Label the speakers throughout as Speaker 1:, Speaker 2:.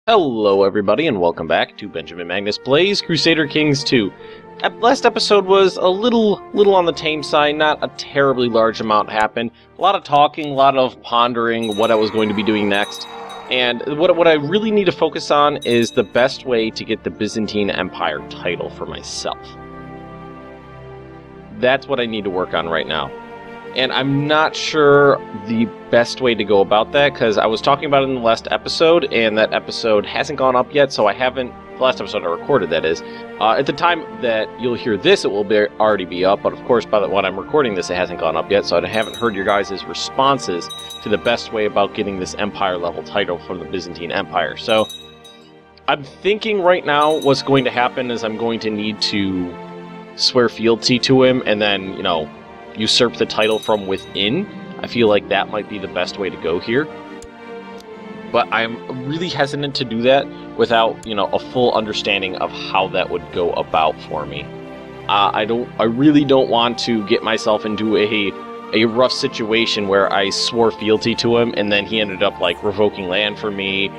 Speaker 1: Hello everybody and welcome back to Benjamin Magnus Plays Crusader Kings 2. Last episode was a little on the tame side, not a terribly large amount happened. A lot of talking, a lot of pondering what I was going to be doing next. And what I really need to focus on is the best way to get the Byzantine Empire title for myself. That's what I need to work on right now. And I'm not sure the best way to go about that, because I was talking about it in the last episode, and that episode hasn't gone up yet, so I haven't... The last episode I recorded, that is. At the time that you'll hear this, it will already be up, but of course, by the when I'm recording this, it hasn't gone up yet, so I haven't heard your guys' responses to the best way about getting this Empire-level title from the Byzantine Empire. So, I'm thinking right now what's going to happen is I'm going to need to swear fealty to him, and then, you know, usurp the title from within. I feel like that might be the best way to go here. But I'm really hesitant to do that without, you know, a full understanding of how that would go about for me. I really don't want to get myself into a rough situation where I swore fealty to him and then he ended up like revoking land for me,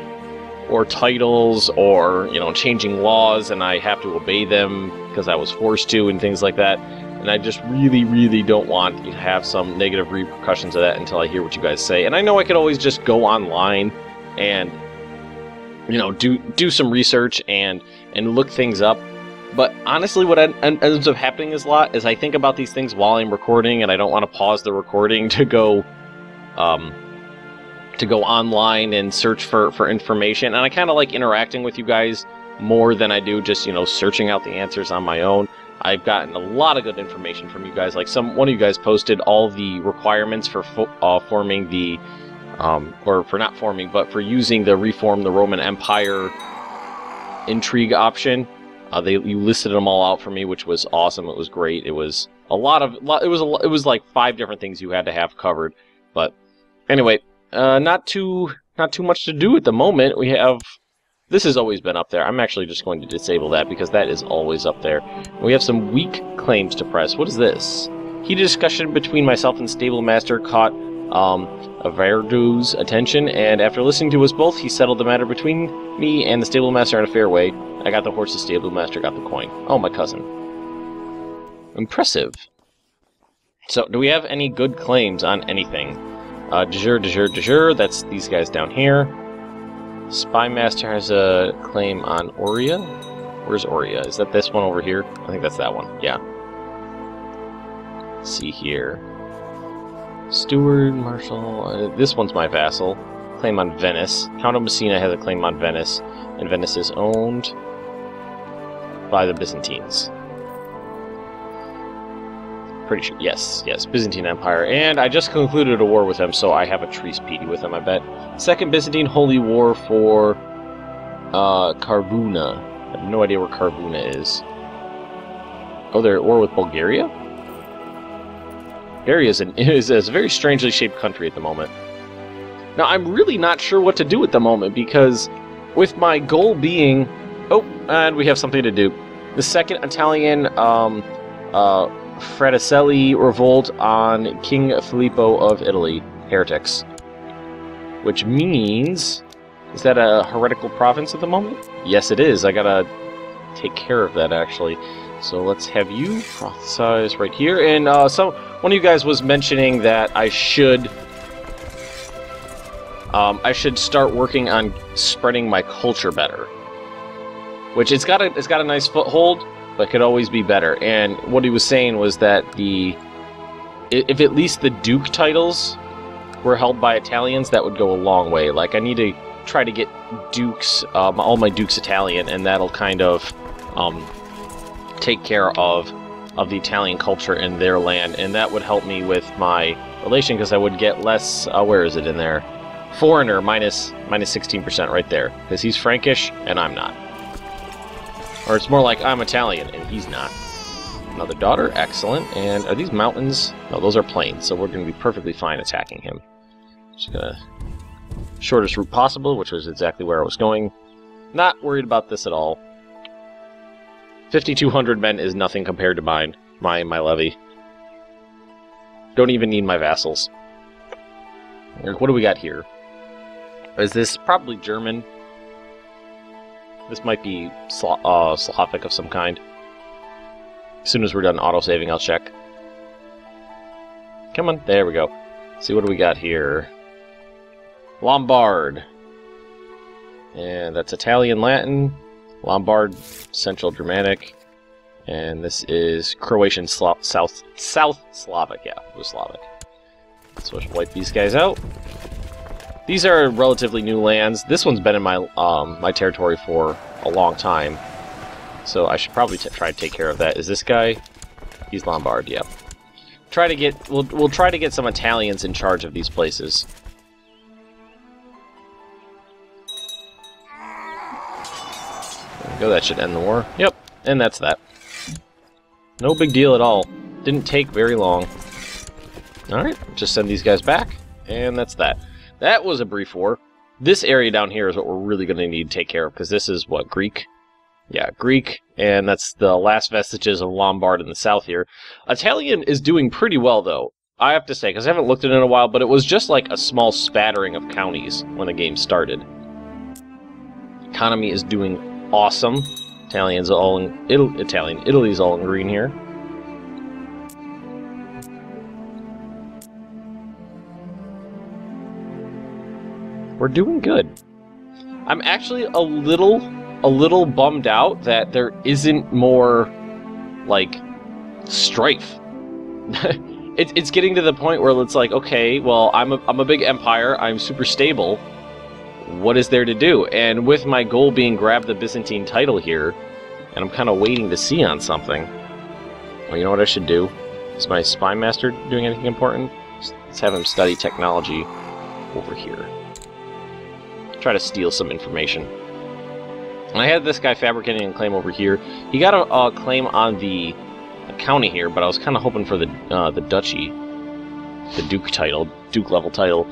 Speaker 1: or titles, or, you know, changing laws and I have to obey them because I was forced to, and things like that. And I just really don't want to have some negative repercussions of that until I hear what you guys say. And I know I could always just go online and, you know, do some research and look things up. But honestly, what ends up happening is I think about these things while I'm recording, and I don't want to pause the recording to go online and search for information. And I kind of like interacting with you guys more than I do just, you know, searching out the answers on my own. I've gotten a lot of good information from you guys. Like one of you guys posted all the requirements for forming the, or for not forming, but for using the reform the Roman Empire intrigue option. You listed them all out for me, which was awesome. It was great. It was it was like 5 different things you had to have covered. But anyway, not too much to do at the moment. We have. This has always been up there. I'm actually just going to disable that because that is always up there. We have some weak claims to press. What is this? Heated discussion between myself and Stable Master caught Averdu's attention, and after listening to us both, he settled the matter between me and the Stable Master in a fair way. I got the horse, the Stable Master got the coin. Oh, my cousin. Impressive. So, do we have any good claims on anything? De jure, that's these guys down here. Spy Master has a claim on Oria. Where's Oria? Is that this one over here? I think that's that one. Yeah. Let's see here. Steward, Marshal. This one's my vassal. Claim on Venice. Count of Messina has a claim on Venice, and Venice is owned by the Byzantines. Pretty sure. Yes, Byzantine Empire. And I just concluded a war with them, so I have a treaty with them, I bet. Second Byzantine Holy War for Karbuna. I have no idea where Karbuna is. Oh, they're at war with Bulgaria? Bulgaria is a very strangely shaped country at the moment. Now, I'm really not sure what to do at the moment, because with my goal being... Oh, and we have something to do. The Second Italian Fraticelli revolt on King Filippo of Italy. Heretics. Which means... Is that a heretical province at the moment? Yes, it is. I gotta take care of that, actually. So let's have you prophesize right here. And one of you guys was mentioning that I should start working on spreading my culture better. Which it's got a nice foothold, but could always be better. And what he was saying was that if at least the Duke titles were held by Italians, that would go a long way. Like, I need to try to get Dukes, all my Dukes Italian, and that'll kind of take care of the Italian culture in their land, and that would help me with my relation, because I would get less, where is it in there? Foreigner, minus 16% right there, because he's Frankish, and I'm not. Or it's more like I'm Italian, and he's not. Another daughter, excellent. And are these mountains? No, those are plains, so we're going to be perfectly fine attacking him. Just gonna... Shortest route possible, which was exactly where I was going. Not worried about this at all. 5,200 men is nothing compared to my levy. Don't even need my vassals. What do we got here? Is this probably German? This might be Slavic of some kind. As soon as we're done auto-saving, I'll check. Come on, there we go. See, what do we got here? Lombard. And that's Italian, Latin. Lombard, Central Germanic. And this is Croatian, South Slavic. Yeah, it was Slavic. So let's wipe these guys out. These are relatively new lands. This one's been in my my territory for a long time, so I should probably try to take care of that. Is this guy? He's Lombard. Yep. Try to get we'll try to get some Italians in charge of these places. There we go. That should end the war. Yep, and that's that. No big deal at all. Didn't take very long. All right, just send these guys back, and that's that. That was a brief war. This area down here is what we're really going to need to take care of, because this is, what, Greek? Yeah, Greek, and that's the last vestiges of Lombard in the south here. Italian is doing pretty well, though, I have to say, because I haven't looked at it in a while, but it was just like a small spattering of counties when the game started. Economy is doing awesome. Italy's all in Italy's all in green here. We're doing good. I'm actually a little bummed out that there isn't more, like, strife. It's getting to the point where it's like, okay, well, I'm a big empire, I'm super stable. What is there to do? And with my goal being grab the Byzantine title here, and I'm kind of waiting to see on something. Well, you know what I should do? Is my spy master doing anything important? Let's have him study technology over here. Try to steal some information. I had this guy fabricating a claim over here. He got a claim on the county here, but I was kind of hoping for the duchy, the duke level title.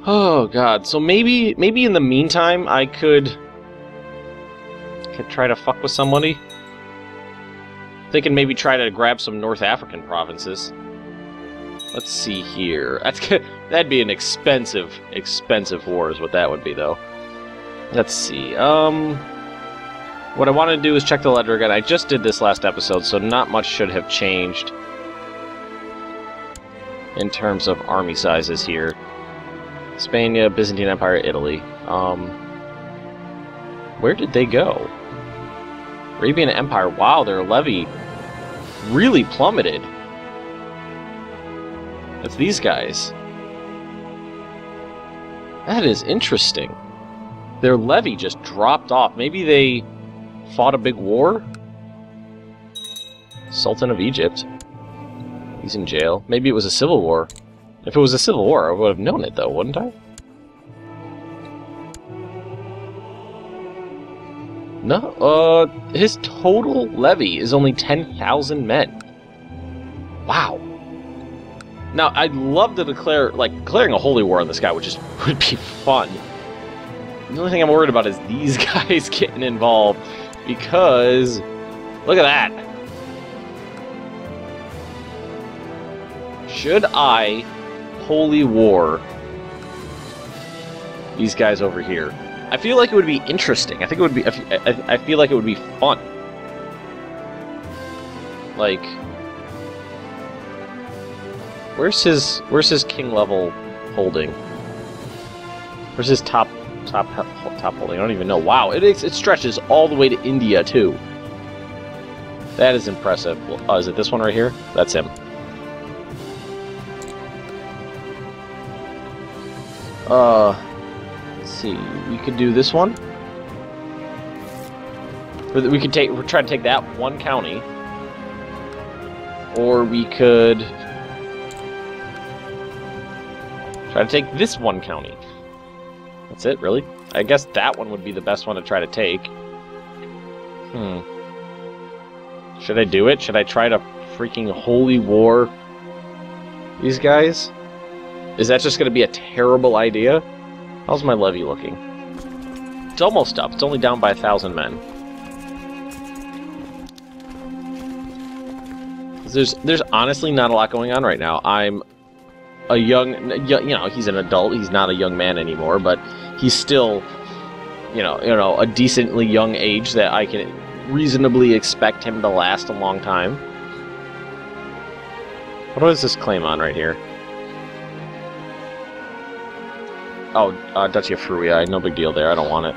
Speaker 1: Oh god! So maybe in the meantime I could try to fuck with somebody. Thinking maybe try to grab some North African provinces. Let's see here. That'd be an expensive war is what that would be, though. Let's see. What I want to do is check the ledger again. I just did this last episode, so not much should have changed in terms of army sizes here. Spain, Byzantine Empire, Italy. Where did they go? Arabian Empire. Wow, their levy really plummeted. It's these guys. That is interesting. Their levy just dropped off. Maybe they fought a big war? Sultan of Egypt. He's in jail. Maybe it was a civil war. If it was a civil war, I would have known it, though, wouldn't I? No, his total levy is only 10,000 men. Wow. Now, I'd love to declaring a holy war on this guy, would be fun. The only thing I'm worried about is these guys getting involved, because look at that. Should I holy war these guys over here? I feel like it would be interesting. I think it would be. I feel like it would be fun. Like, where's his king level holding? Where's his top holding? I don't even know. Wow, it stretches all the way to India too. That is impressive. Is it this one right here? That's him. Let's see. We could do this one. We could try to take that one county, or we could try to take this one county. That's it, really? I guess that one would be the best one to try to take. Should I do it? Should I try to freaking holy war these guys? Is that just going to be a terrible idea? How's my levy looking? It's almost up. It's only down by 1,000 men. There's honestly not a lot going on right now. I'm a young, you know, he's an adult. He's not a young man anymore, but he's still a decently young age that I can reasonably expect him to last a long time. What is this claim on right here? Oh, Duchy of Fruia. No big deal there. I don't want it.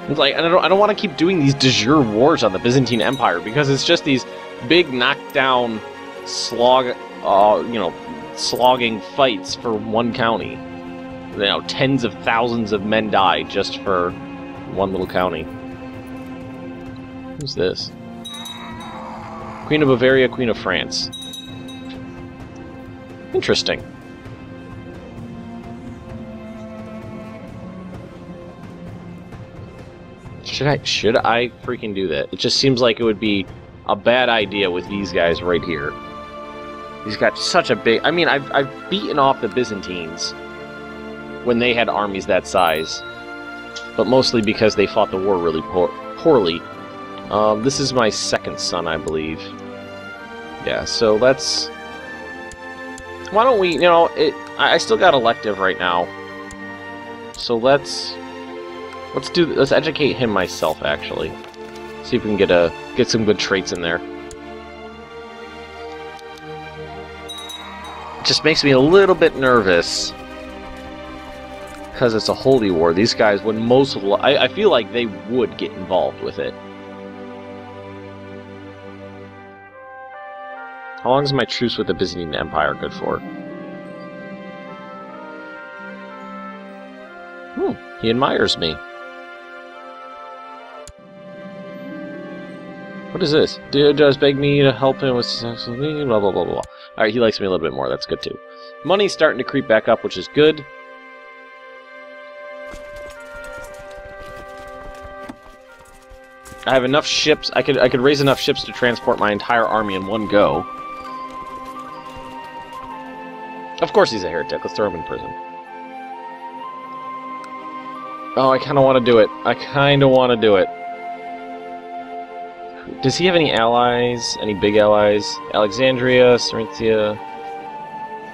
Speaker 1: It's like I don't want to keep doing these de jure wars on the Byzantine Empire because it's just these big knockdown slogging fights for one county. Tens of thousands of men die just for one little county. Who's this? Queen of Bavaria, Queen of France. Interesting. Should I freaking do that? It just seems like it would be a bad idea with these guys right here. He's got such a big... I mean, I've beaten off the Byzantines when they had armies that size, but mostly because they fought the war really poorly. This is my second son, I believe. Yeah, so let's... Why don't we... I still got elective right now, so let's educate him myself, actually. See if we can get some good traits in there. It just makes me a little bit nervous because it's a holy war. These guys would I feel like they would get involved with it. How long is my truce with the Byzantine Empire good for? He admires me. What is this? Does beg me to help him with Saxon, blah blah blah blah. Alright, he likes me a little bit more, that's good too. Money's starting to creep back up, which is good. I have enough ships, I could raise enough ships to transport my entire army in one go. Of course he's a heretic, let's throw him in prison. Oh, I kinda wanna do it. Does he have any allies? Any big allies? Alexandria, Carinthia,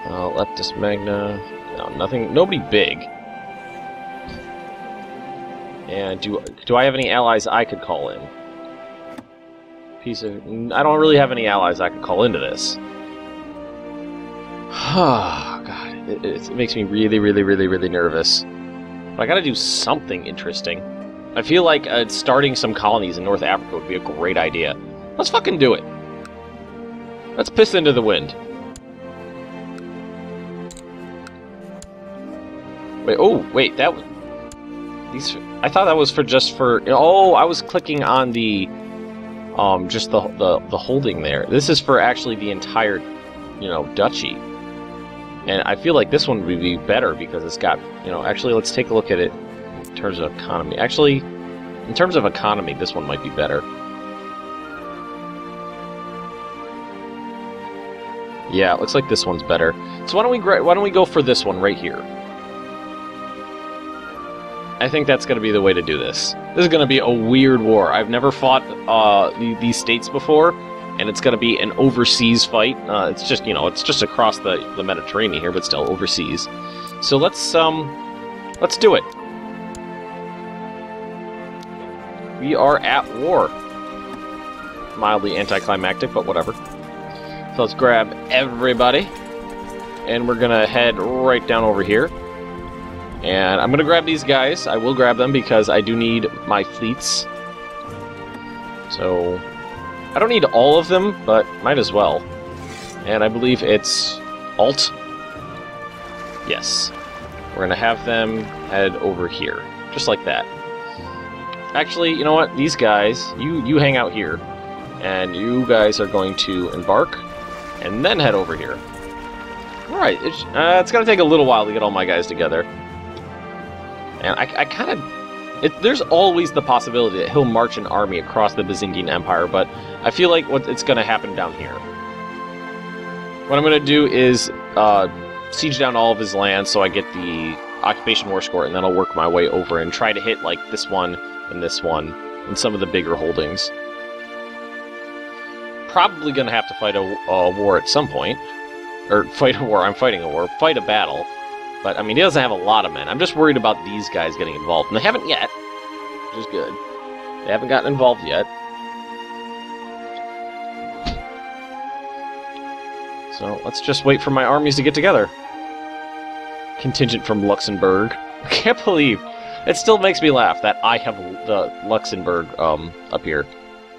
Speaker 1: Leptis Magna. No, nothing. Nobody big. And do I have any allies I could call in? I don't really have any allies I could call into this. Oh God, it makes me really, really, really, really nervous. But I gotta do something interesting. I feel like starting some colonies in North Africa would be a great idea. Let's fucking do it. Let's piss into the wind. Wait, that was... I thought that was just for... Oh, I was clicking on the... just the holding there. This is for actually the entire, duchy. And I feel like this one would be better because it's got, actually let's take a look at it in terms of economy. Actually, in terms of economy, this one might be better. Yeah, it looks like this one's better. So why don't we go for this one right here? I think that's going to be the way to do this. This is going to be a weird war. I've never fought these states before, and it's going to be an overseas fight. It's just, it's just across the Mediterranean here, but still overseas. So let's do it. We are at war. Mildly anticlimactic, but whatever. So let's grab everybody, and we're going to head right down over here. And I'm going to grab these guys. I will grab them because I do need my fleets. So, I don't need all of them, but might as well. And I believe it's Alt. Yes. We're going to have them head over here. Just like that. Actually, you know what? These guys, you hang out here. And you guys are going to embark. And then head over here. Alright, it's going to take a little while to get all my guys together. And I kind of... There's always the possibility that he'll march an army across the Byzantine Empire, but I feel like it's going to happen down here. What I'm going to do is siege down all of his lands so I get the occupation war score, and then I'll work my way over and try to hit like this one, and some of the bigger holdings. Probably going to have to fight a war at some point. Or fight a war, I'm fighting a war. Fight a battle. But, I mean, he doesn't have a lot of men. I'm just worried about these guys getting involved. And they haven't yet, which is good. They haven't gotten involved yet. So, let's just wait for my armies to get together. Contingent from Luxembourg. I can't believe... It still makes me laugh that I have the Luxembourg, up here.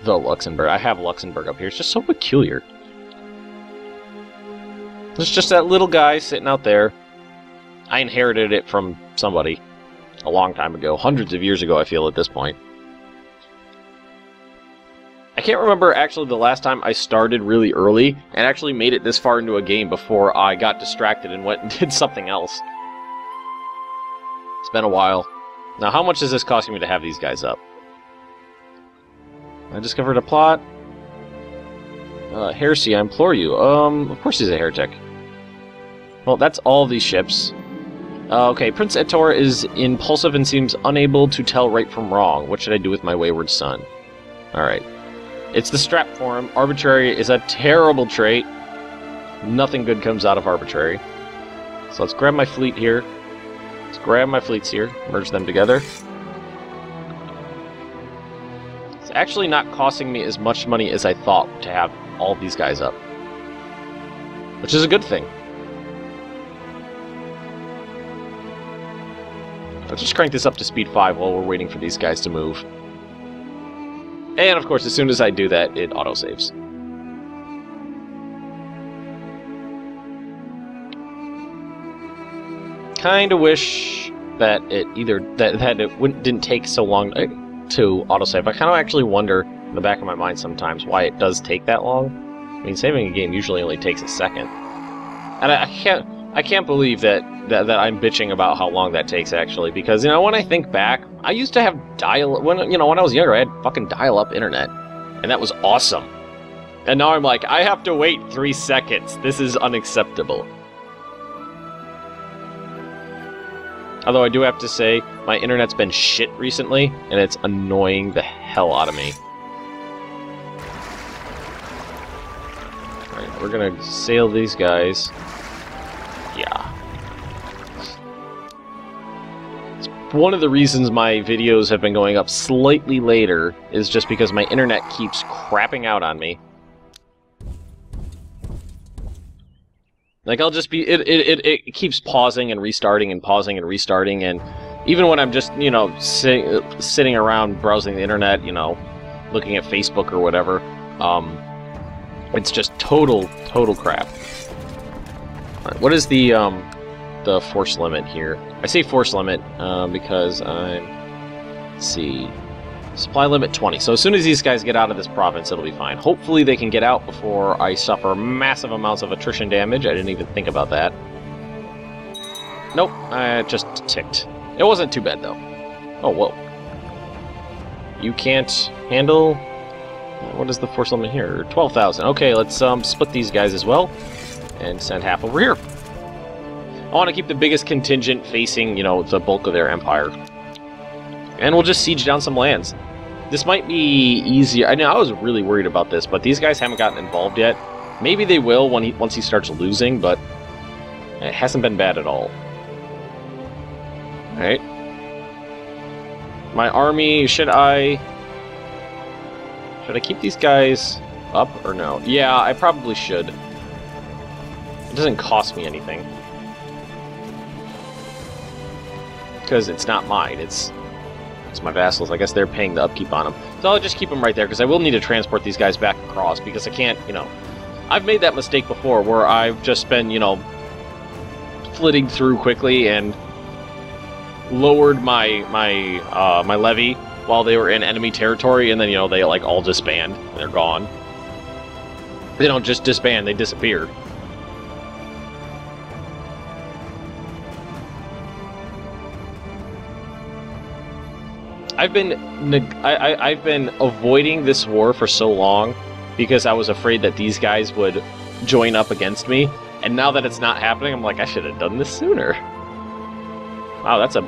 Speaker 1: The Luxembourg. I have Luxembourg up here. It's just so peculiar. There's just that little guy sitting out there. I inherited it from somebody a long time ago. Hundreds of years ago, I feel, at this point. I can't remember actually the last time I started really early and actually made it this far into a game before I got distracted and went and did something else. It's been a while. Now, how much is this costing me to have these guys up? I discovered a plot. Heresy, I implore you. Of course he's a heretic. Well, that's all these ships. Okay, Prince Etor is impulsive and seems unable to tell right from wrong. What should I do with my wayward son? Alright. It's the strap for him. Arbitrary is a terrible trait. Nothing good comes out of arbitrary. So let's grab my fleet here. Let's grab my fleets here. Merge them together. It's actually not costing me as much money as I thought to have all these guys up. Which is a good thing. Let's just crank this up to speed 5 while we're waiting for these guys to move. And, of course, as soon as I do that, it autosaves. Kinda wish that it either... that it didn't take so long to autosave. I kind of actually wonder, in the back of my mind sometimes, why it does take that long. I mean, saving a game usually only takes a second. And I can't believe that I'm bitching about how long that takes, actually, because, you know, when I think back, I used to have when I was younger, I had fucking dial-up internet, and that was awesome. And now I'm like, I have to wait 3 seconds. This is unacceptable. Although I do have to say, my internet's been shit recently, and it's annoying the hell out of me. Alright, we're gonna sail these guys. Yeah. It's one of the reasons my videos have been going up slightly later is just because my internet keeps crapping out on me. Like, I'll just be... It keeps pausing and restarting and pausing and restarting, and even when I'm just, you know, sitting around browsing the internet, you know, looking at Facebook or whatever, it's just total crap. Alright, what is the force limit here? I say force limit because let's see, supply limit 20. So as soon as these guys get out of this province, it'll be fine. Hopefully they can get out before I suffer massive amounts of attrition damage. I didn't even think about that. Nope, I just ticked. It wasn't too bad though. Oh, whoa. You can't handle... What is the force limit here? 12,000. Okay, let's split these guys as well. And send half over here. I want to keep the biggest contingent facing, you know, the bulk of their empire. And we'll just siege down some lands. This might be easier. I know I was really worried about this, but these guys haven't gotten involved yet. Maybe they will once he starts losing, but it hasn't been bad at all. Alright. My army, should I keep these guys up or no? Yeah, I probably should. It doesn't cost me anything. Because it's not mine, it's my vassals. I guess they're paying the upkeep on them. So I'll just keep them right there, because I will need to transport these guys back across, because I can't, you know... I've made that mistake before, where I've just been, you know, flitting through quickly and lowered my levy while they were in enemy territory, and then, you know, they, like, all disband, and they're gone. They don't just disband, they disappear. I've been avoiding this war for so long because I was afraid that these guys would join up against me, and now that it's not happening, I'm like, I should have done this sooner. Wow, that's a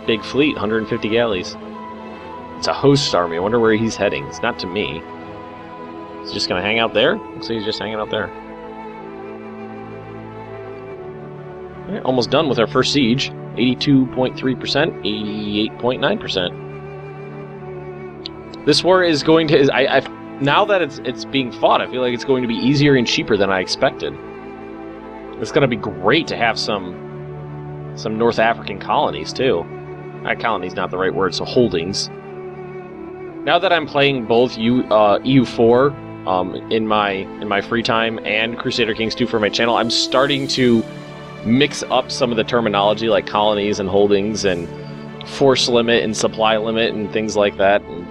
Speaker 1: big fleet, 150 galleys. It's a host army. I wonder where he's heading. It's not to me. He's just gonna hang out there? Looks like he's just hanging out there. Alright, almost done with our first siege. 82.3%, 88.9%. This war is going to... now that it's being fought, I feel like it's going to be easier and cheaper than I expected. It's going to be great to have some North African colonies, too. Colonies, not the right word, so holdings. Now that I'm playing both EU4 in my free time and Crusader Kings 2 for my channel, I'm starting to mix up some of the terminology, like colonies and holdings and force limit and supply limit and things like that. And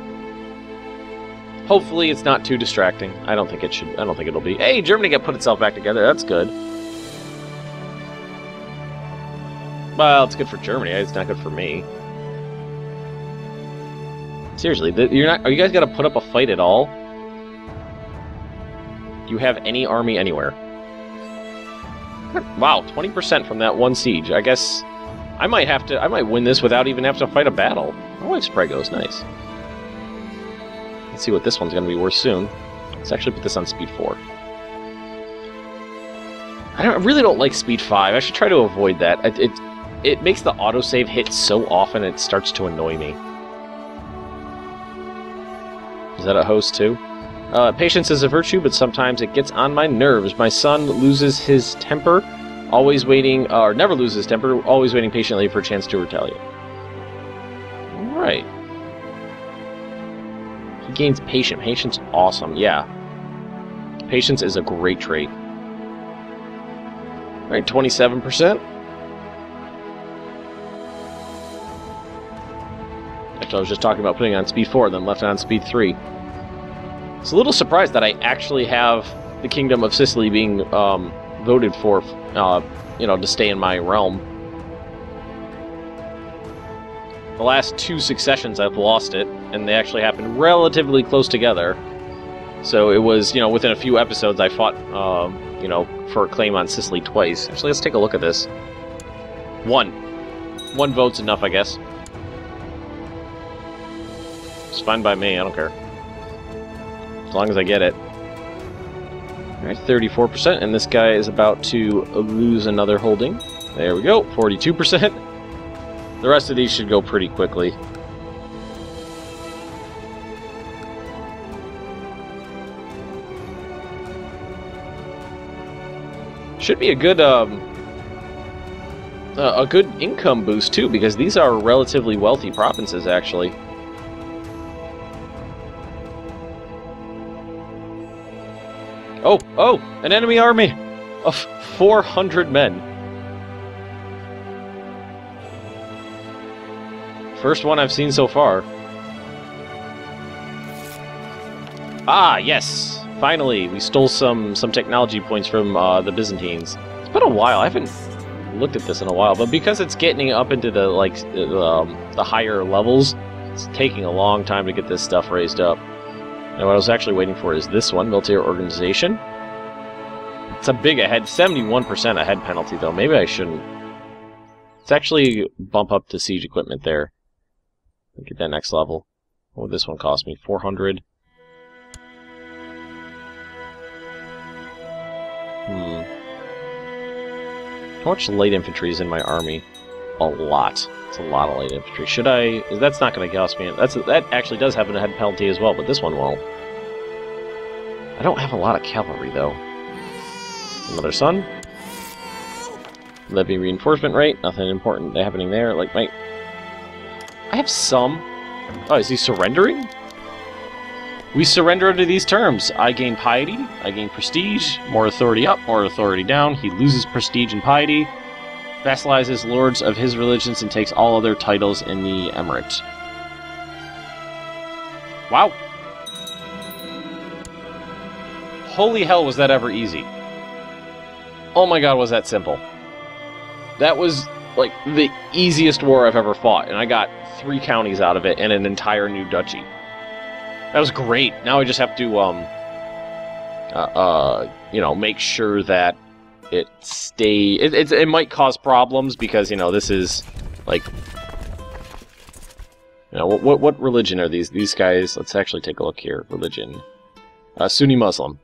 Speaker 1: hopefully it's not too distracting. I don't think it should. I don't think it'll be. Hey, Germany got put itself back together. That's good. Well, it's good for Germany. It's not good for me. Seriously, you're not. Are you guys gonna put up a fight at all? Do you have any army anywhere? Wow, 20% from that one siege. I guess I might have to. I might win this without even having to fight a battle. My wife's Prego's nice. Let's see what this one's gonna be worth soon. Let's actually put this on speed 4. I really don't like speed 5. I should try to avoid that. It makes the autosave hit so often it starts to annoy me. Is that a host too? Patience is a virtue, but sometimes it gets on my nerves. My son loses his temper, always waiting, or never loses his temper, always waiting patiently for a chance to retaliate. Alright. He gains patience. Patience, awesome, yeah. Patience is a great trait. Alright, 27%. Actually, I was just talking about putting it on speed 4, then left it on speed 3. It's a little surprised that I actually have the Kingdom of Sicily being voted for, you know, to stay in my realm. The last 2 successions I've lost it, and they actually happened relatively close together. So it was, you know, within a few episodes I fought, you know, for a claim on Sicily twice. Actually, let's take a look at this. 1 vote's enough, I guess. It's fine by me, I don't care. As long as I get it. Alright, 34%, and this guy is about to lose another holding. There we go, 42%. The rest of these should go pretty quickly. Should be a good income boost too, because these are relatively wealthy provinces, actually. Oh, an enemy army of 400 men. First one I've seen so far. Ah, yes! Finally, we stole some technology points from the Byzantines. It's been a while. I haven't looked at this in a while, but because it's getting up into the the higher levels, it's taking a long time to get this stuff raised up. And what I was actually waiting for is this one, military organization. It's a big ahead, 71% ahead penalty though. Maybe I shouldn't. Let's actually bump up to siege equipment there. Get that next level. What would this one cost me? 400. How much light infantry is in my army? A lot. It's a lot of light infantry. Should I... That's not going to cost me... That actually does have an ahead penalty as well, but this one won't. I don't have a lot of cavalry, though. Another sun. Levy reinforcement rate. Nothing important happening there. Like, I have some... Oh, is he surrendering? We surrender under these terms. I gain piety, I gain prestige, more authority up, more authority down. He loses prestige and piety, vassalizes lords of his religions, and takes all other titles in the emirate. Wow. Holy hell, was that ever easy. Oh my god, was that simple. That was, like, the easiest war I've ever fought, and I got 3 counties out of it and an entire new duchy. That was great. Now I just have to, you know, make sure that it it might cause problems because, you know, this is, like, you know, what religion are these guys? Let's actually take a look here. Religion. Sunni Muslim.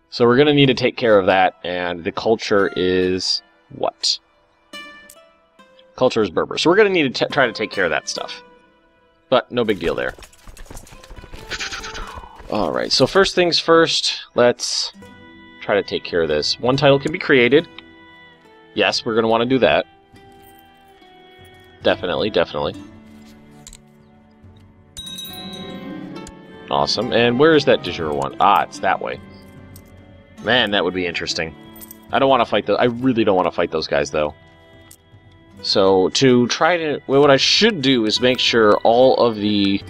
Speaker 1: So we're going to need to take care of that, and the culture is what? Culture is Berber. So we're going to need to try to take care of that stuff. But no big deal there. Alright, so first things first, let's try to take care of this. One title can be created. Yes, we're going to want to do that. Definitely, definitely. Awesome. And where is that de jure one? Ah, it's that way. Man, that would be interesting. I don't want to fight those. I really don't want to fight those guys, though. So, to try to... Well, what I should do is make sure all of the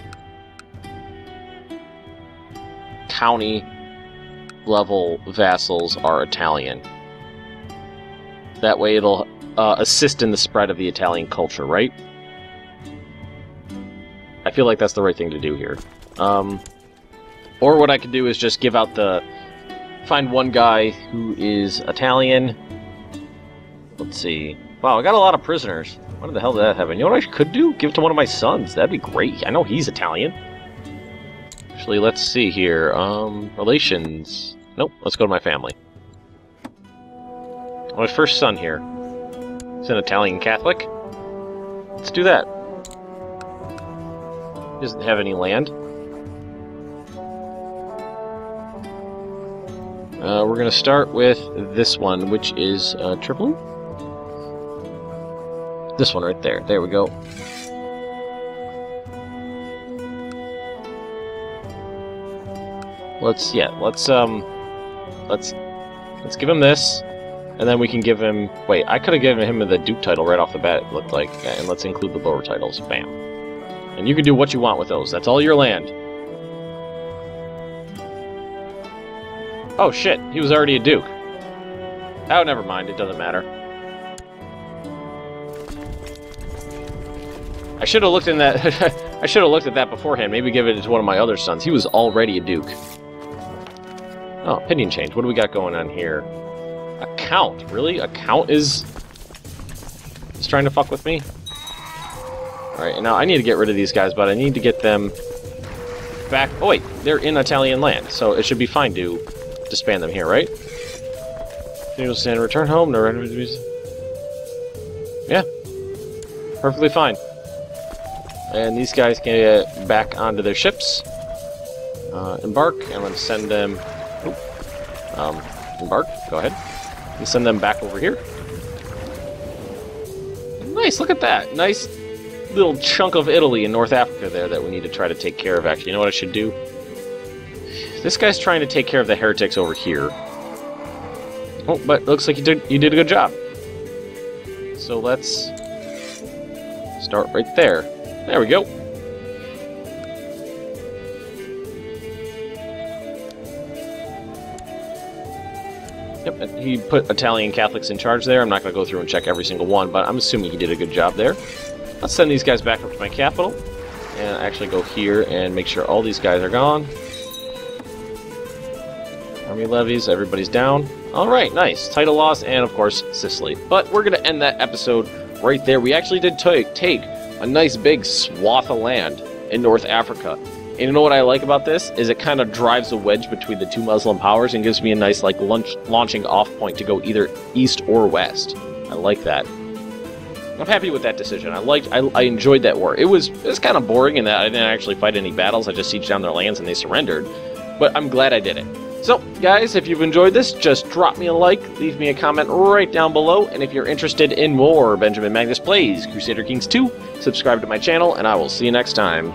Speaker 1: county-level vassals are Italian. That way it'll assist in the spread of the Italian culture, right? I feel like that's the right thing to do here. Or what I could do is just give out the... Find one guy who is Italian. Let's see. Wow, I got a lot of prisoners. What the hell did that happen? You know what I could do? Give it to one of my sons. That'd be great. I know he's Italian. Actually, let's see here. Relations. Nope, let's go to my family. My first son here. He's an Italian Catholic. Let's do that. He doesn't have any land. We're going to start with this one, which is Tripoli? This one right there. There we go. Let's give him this, and then we can give him... Wait, I could have given him the Duke title right off the bat, it looked like. And let's include the lower titles. Bam. And you can do what you want with those. That's all your land. Oh shit, he was already a duke. Oh, never mind, it doesn't matter. I should have looked in that. I should have looked at that beforehand. Maybe give it to one of my other sons. He was already a duke. Oh, opinion change. What do we got going on here? A count, really? A count is trying to fuck with me. All right, now I need to get rid of these guys, but I need to get them back. Oh wait, they're in Italian land, so it should be fine to disband them here, right? And return home. No, yeah, perfectly fine. And these guys can get back onto their ships. Embark. I'm going to send them. Embark. Go ahead. And send them back over here. Nice. Look at that. Nice little chunk of Italy in North Africa there that we need to try to take care of. Actually, you know what I should do? This guy's trying to take care of the heretics over here. Oh, but it looks like you did a good job. So let's start right there. There we go. Yep, and he put Italian Catholics in charge there. I'm not going to go through and check every single one, but I'm assuming he did a good job there. Let's send these guys back up to my capital. And actually go here and make sure all these guys are gone. Army levies, everybody's down. Alright, nice. Title loss, and of course, Sicily. But we're going to end that episode right there. We actually did take a nice big swath of land in North Africa. And you know what I like about this? Is it kind of drives a wedge between the two Muslim powers and gives me a nice like launching off point to go either east or west. I like that. I'm happy with that decision. I enjoyed that war. It was kind of boring in that I didn't actually fight any battles. I just sieged down their lands and they surrendered. But I'm glad I did it. So, guys, if you've enjoyed this, just drop me a like, leave me a comment right down below, and if you're interested in more Benjamin Magnus Plays Crusader Kings 2, subscribe to my channel, and I will see you next time.